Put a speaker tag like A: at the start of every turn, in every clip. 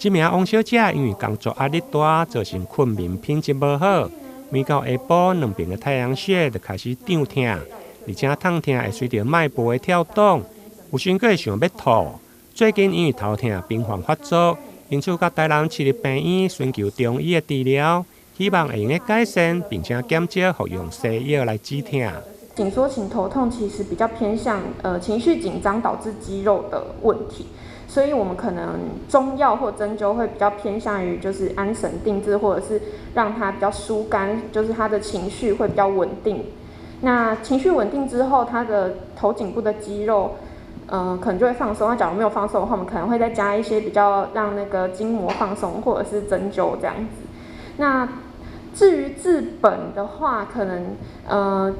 A: 这名王小姐因为工作压力大，造成睡眠品质无好，每到下晡两边的太阳穴就开始胀痛，而且痛痛会随着脉搏的跳动，有时佫会想要吐。最近因为头痛频繁发作，因此甲台南市立病院寻求中医的治疗，希望会用改善，并且减少服用西药来止痛。
B: 紧缩型头痛其实比较偏向情绪紧张导致肌肉的问题，所以我们可能中药或针灸会比较偏向于就是安神定志，或者是让它比较疏肝，就是他的情绪会比较稳定。那情绪稳定之后，他的头颈部的肌肉可能就会放松。那假如没有放松的话，我们可能会再加一些比较让那个筋膜放松，或者是针灸这样子。那至于治本的话，可能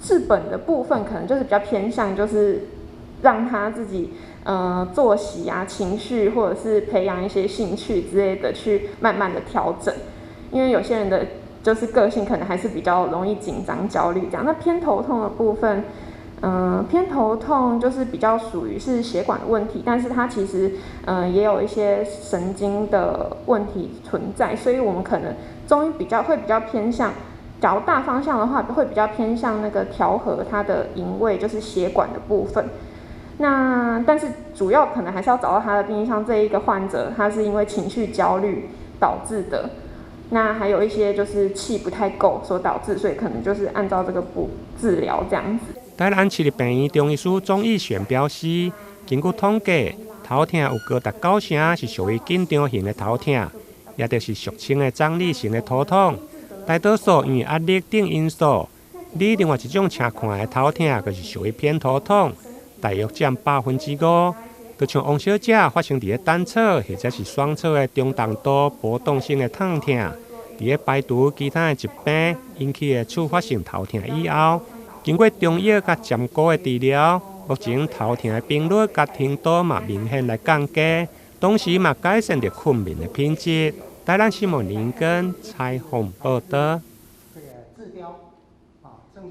B: 治本的部分可能就是比较偏向就是让他自己作息啊、情绪，或者是培养一些兴趣之类的，去慢慢的调整。因为有些人的就是个性可能还是比较容易紧张、焦虑这样。那偏头痛的部分，偏头痛就是比较属于是血管的问题，但是它其实也有一些神经的问题存在，所以我们可能中医会比较偏向。假如大方向的话，会比较偏向那个调和它的营卫，就是血管的部分。那但是主要可能还是要找到他的病因，像这一个患者，他是因为情绪焦虑导致的。那还有一些就是气不太够所导致，所以可能就是按照这个治疗这样子。
A: 台南市立病院中医师钟义璇表示，根据统计，头痛有高达90%是属于紧张型的头痛，也就是俗称的张力型的头痛。大多数因为压力等因素，另外一种请看的头痛，就是属于偏头痛，大约占5%。就像王小姐发生伫单侧或者是双侧的中重度波动性的痛痛，伫排除其他的疾病引起的触发性头痛以后，经过中药甲针灸的治疗，目前头痛的频率甲程度嘛明显来降低，同时嘛改善着睡眠的品质。台南新闻林根采访报道。